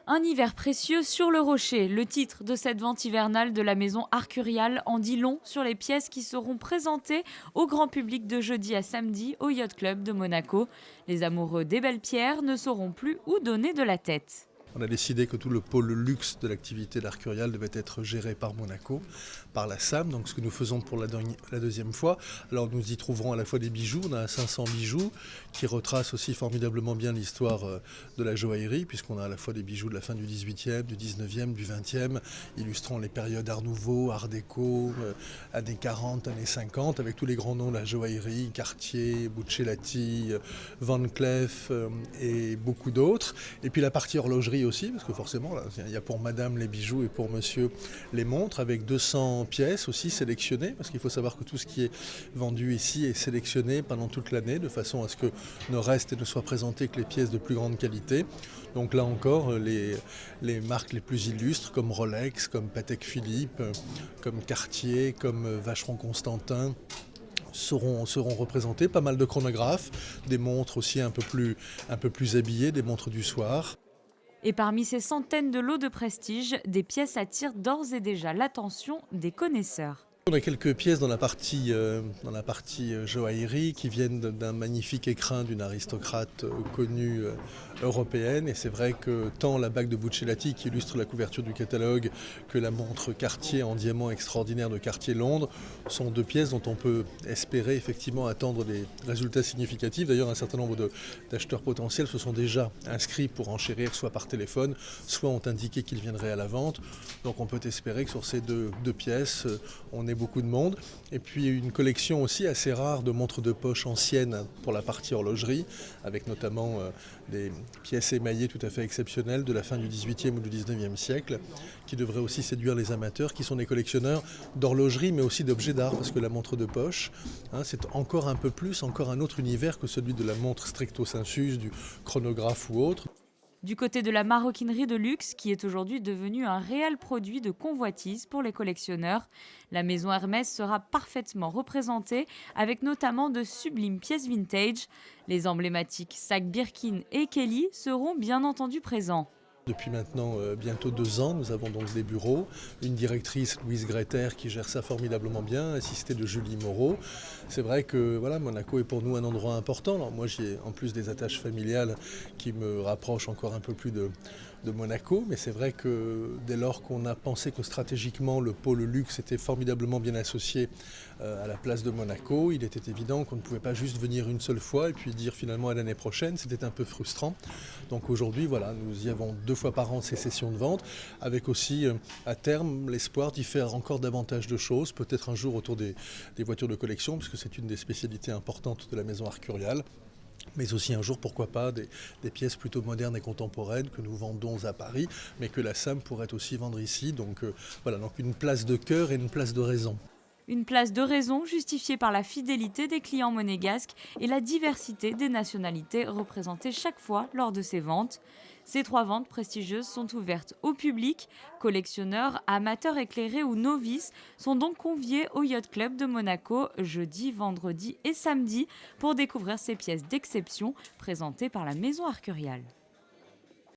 Un hiver précieux sur le rocher. Le titre de cette vente hivernale de la maison Arcurial en dit long sur les pièces qui seront présentées au grand public de jeudi à samedi au Yacht Club de Monaco. Les amoureux des belles pierres ne sauront plus où donner de la tête. On a décidé que tout le pôle luxe de l'activité d'Arcurial devait être géré par Monaco, par la SAM, donc ce que nous faisons pour la deuxième fois. Alors nous y trouverons à la fois des bijoux, on a 500 bijoux qui retracent aussi formidablement bien l'histoire de la joaillerie, puisqu'on a à la fois des bijoux de la fin du 18e, du 19e, du 20e, illustrant les périodes Art Nouveau, Art Déco, années 40, années 50, avec tous les grands noms de la joaillerie, Cartier, Buccellati, Van Cleef et beaucoup d'autres. Et puis la partie horlogerie aussi, parce que forcément, là, il y a pour madame les bijoux et pour monsieur les montres, avec 200 pièces aussi sélectionnées, parce qu'il faut savoir que tout ce qui est vendu ici est sélectionné pendant toute l'année, de façon à ce que ne restent et ne soient présentées que les pièces de plus grande qualité. Donc là encore, les marques les plus illustres, comme Rolex, comme Patek Philippe, comme Cartier, comme Vacheron Constantin, seront représentés. Pas mal de chronographes, des montres aussi un peu plus habillées, des montres du soir. Et parmi ces centaines de lots de prestige, des pièces attirent d'ores et déjà l'attention des connaisseurs. On a quelques pièces dans la partie joaillerie qui viennent d'un magnifique écrin d'une aristocrate connue européenne. Et c'est vrai que tant la bague de Buccellati qui illustre la couverture du catalogue que la montre Cartier en diamant extraordinaire de Cartier Londres sont deux pièces dont on peut espérer effectivement attendre des résultats significatifs. D'ailleurs, un certain nombre d'acheteurs potentiels se sont déjà inscrits pour enchérir soit par téléphone, soit ont indiqué qu'ils viendraient à la vente. Donc on peut espérer que sur ces deux pièces, on ait beaucoup de monde. Et puis une collection aussi assez rare de montres de poche anciennes pour la partie horlogerie, avec notamment des pièces émaillées tout à fait exceptionnelles de la fin du 18e ou du 19e siècle, qui devraient aussi séduire les amateurs, qui sont des collectionneurs d'horlogerie, mais aussi d'objets d'art, parce que la montre de poche, c'est encore un peu plus, encore un autre univers que celui de la montre stricto sensus, du chronographe ou autre. Du côté de la maroquinerie de luxe, qui est aujourd'hui devenue un réel produit de convoitise pour les collectionneurs, la maison Hermès sera parfaitement représentée avec notamment de sublimes pièces vintage. Les emblématiques sacs Birkin et Kelly seront bien entendu présents. Depuis maintenant bientôt 2 ans, nous avons donc des bureaux, une directrice, Louise Greter, qui gère ça formidablement bien, assistée de Julie Moreau. C'est vrai que voilà, Monaco est pour nous un endroit important. Alors moi, j'ai en plus des attaches familiales qui me rapprochent encore un peu plus de Monaco, mais c'est vrai que dès lors qu'on a pensé que stratégiquement le pôle luxe était formidablement bien associé à la place de Monaco, il était évident qu'on ne pouvait pas juste venir une seule fois et puis dire finalement à l'année prochaine, c'était un peu frustrant. Donc aujourd'hui, voilà, nous y avons 2 fois par an ces sessions de vente, avec aussi à terme l'espoir d'y faire encore davantage de choses, peut-être un jour autour des voitures de collection, puisque c'est une des spécialités importantes de la maison Arcurial. Mais aussi un jour, pourquoi pas, des pièces plutôt modernes et contemporaines que nous vendons à Paris, mais que la SAM pourrait aussi vendre ici. Donc voilà, donc une place de cœur et une place de raison. Une place de raison justifiée par la fidélité des clients monégasques et la diversité des nationalités représentées chaque fois lors de ces ventes. Ces 3 ventes prestigieuses sont ouvertes au public. Collectionneurs, amateurs éclairés ou novices sont donc conviés au Yacht Club de Monaco jeudi, vendredi et samedi pour découvrir ces pièces d'exception présentées par la maison Arcurial.